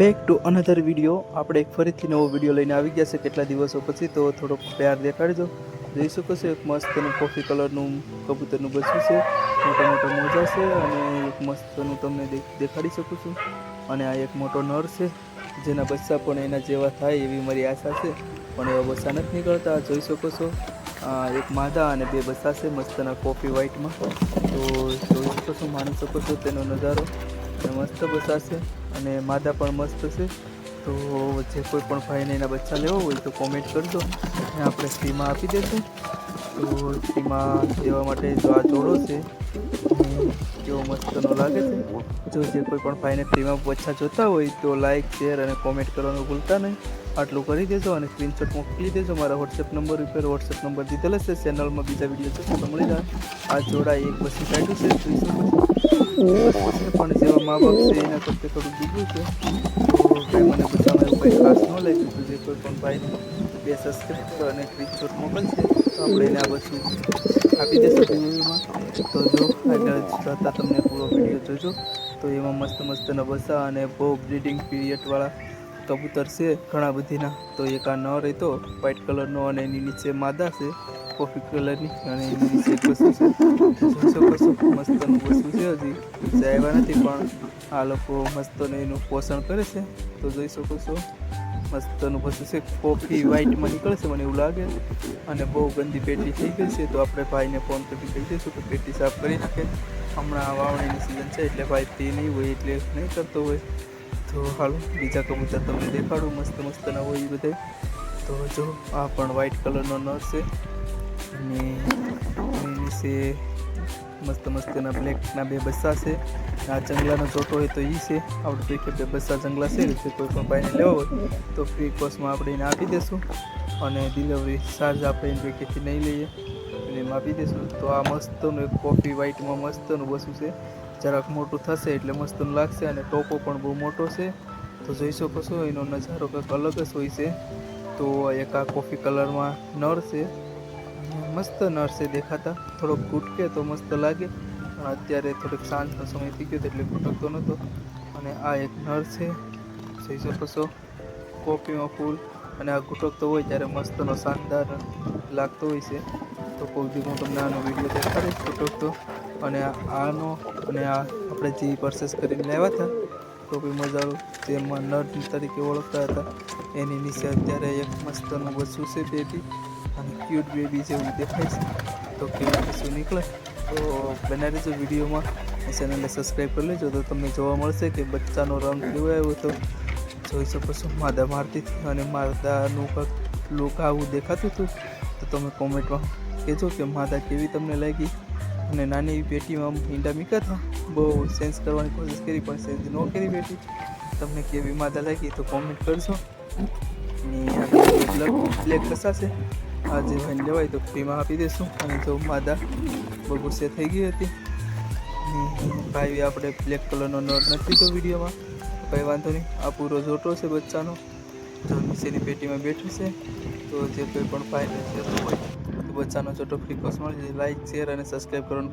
Back to another video. આપણે એક ફરીથી નવો વિડીયો લઈને આવી ગયા છે કેટલા દિવસો પછી, તો થોડોક પ્યાર દેખાડજો. જોઈ શકો છો એક મસ્તનું કોફી કલરનું કબૂતરનું બચ્ચું છે, મોટા મોટા મોજા છે અને એક મસ્તનું તમને દેખાડી શકું છું. અને આ એક મોટો નર છે જેના બચ્ચા પણ એના જેવા થાય એવી મારી આશા છે, પણ એવા બચ્ચા નથી નીકળતા. જોઈ શકો છો એક માદા અને બે બચ્ચા છે મસ્તના કોફી વ્હાઇટમાં. તો જોઈ શકો છો, માણી શકો છો તેનો નજારો. અને મસ્ત બચ્ચા છે અને માદા પણ મસ્ત છે. તો જે કોઈ પણ ભાઈને એના બચ્ચા લેવો હોય તો કોમેન્ટ કરજો અને આપણે ફ્રીમાં આપી દઈશું. તો ફ્રીમાં દેવા માટે જો આ જોડો છે કેવો મસ્તનો લાગે છે. જો જે કોઈ પણ ભાઈને ફ્રીમાં બચ્ચા જોતા હોય તો લાઇક, શેર અને કોમેન્ટ કરવાનું ભૂલતા નહીં. આટલું કરી દેજો અને સ્ક્રીનશોટ મોકલી દેજો. મારા વોટ્સએપ નંબર ઉપર વોટ્સએપ નંબર દીધેલો છે. ચેનલમાં બીજા વિડીયો જોશો તો મળી જાય. આ જોડા એક બસી કાઢ્યું છે, જોઈ શકો છો. છે પણ જેવા મા બાપ છે એના કરતાં થોડું બીજું છે. તો ભાઈ મને બચ્ચામાં એવું કંઈ ખાસ ન લાગ્યું. તો જે કોઈ પણ ભાઈને 2 સબસ્ક્રાઈબર અને સ્ક્રીનશોટ મોકલશે તો આપણે એને આ બધું આપી દેશું વિડીયોમાં. તો જો આગળ જતાં તમને પૂરો વિડીયો જોજો. તો એમાં મસ્ત મસ્તના બચ્ચા અને બહુ બ્રીડિંગ પીરિયડવાળા કબૂતર છે ઘણા બધીના. તો એક આ નર હતો વ્હાઇટ કલરનો અને એની નીચે માદા છે કોફી કલરની અને એની નીચે એક બચ્ચું છે. જોઈ શકો છો મસ્તનું બચ્ચું છે. હજી બચ્ચા આવ્યા નથી પણ આ લોકો મસ્તનું એનું પોષણ કરે છે. તો જોઈ શકો છો મસ્તનું બચ્ચું છે, કોફી વ્હાઇટમાં નીકળે છે મને એવું લાગે. અને બહુ ગંદી પેટી થઈ ગઈ છે. તો આપણે ભાઈને ફોન કરી કહી દઈશું કે પેટી સાફ કરી નાખે. હમણાં વાવણીની સિઝન છે એટલે ભાઈ ફ્રી નહીં હોય એટલે નહીં કરતો હોય. તો હાલો બીજા કબૂતર તમને દેખાડું મસ્ત મસ્તના હોય એ બધા. તો જો આ પણ વ્હાઇટ કલરનો નર છે અને એની નીચે મસ્ત મસ્તના બ્લેકના બે બચ્ચા છે. આ જંગલાનો ચોટો હોય તો એ છે. આપણે તો બે બચ્ચા જંગલા છે. જે કોઈ પણ ભાઈને લેવો હોય તો ફ્રી કોસ્ટમાં આપણે એને આપી દઈશું અને ડિલિવરી ચાર્જ આપણે એની પેકેટથી નહીં લઈએ એટલે એમાં આપી દઈશું. તો આ મસ્તનું એક કોફી વ્હાઇટમાં મસ્તનું બચ્ચું છે. જરાક મોટું થશે એટલે મસ્તનું લાગશે અને ટોપો પણ બહુ મોટો છે. તો જોઈ શકો છો એનો નજારો કંઈક અલગ જ હોય છે. તો એક આ કોફી કલરમાં નર છે, મસ્ત નર છે દેખાતા. થોડોક ઘૂટકે તો મસ્ત લાગે પણ અત્યારે થોડોક સાંજનો સમય થઈ ગયો એટલે ઘૂટકતો નહોતો. અને આ એક નર છે, જોઈ શકો છો કોફીમાં ફૂલ. અને આ ઘૂટકતો હોય ત્યારે મસ્તનો શાનદાર લાગતો હોય છે. તો કોઈ દી હું તમને આનો વિડીયો દેખાડીશ ઘૂટકતો. અને આનો અને આ આપણે જે પરચેસ કરીને લાવ્યા હતા ટોપી મજારો જેમાં નર તરીકે ઓળખતા હતા એની નીચે અત્યારે એક મસ્તનું બચ્ચું છે બેબી. અને ક્યુટ બેબી જેવું દેખાય છે. તો કેવું બચ્ચું નીકળે તો બનાવી દેજો વિડીયોમાં. ચેનલને સબસ્ક્રાઈબ કરી લેજો તો તમને જોવા મળશે કે બચ્ચાનો રંગ કેવો આવ્યો હતો. જોઈ શકો છો માદા મારતી હતી અને માદાનું કંઈક લુક આવું દેખાતું હતું. તો તમે કોમેન્ટમાં કહેજો કે માદા કેવી તમને લાગી. અને નાની એવી પેટીમાં ઈંડા મૂક્યા હતા, બહુ ચેન્જ કરવાની કોશિશ કરી પણ ચેન્જ ન કરી પેટી. તમને કેવી માદા લાગી તો કોમેન્ટ કરજો. અને બ્લેક કસા છે આ જે ભાઈને લેવાય તો ફ્રીમાં આપી દઈશું. અને જો માદા બહુ ગુસ્સે થઈ ગઈ હતી અને ભાઈ આપણે બ્લેક કલરનો નર નથી તો વિડીયોમાં કંઈ વાંધો નહીં. આ પૂરો જોટો છે બચ્ચાનો, જો નીચેની પેટીમાં બેઠું છે. તો જે કોઈ પણ ભાઈને જરૂર હોય તો બચ્ચાનો જોટો ફ્રી કોર્સ મળે. લાઈક, શેર અને સબસ્ક્રાઈબ કરવાનું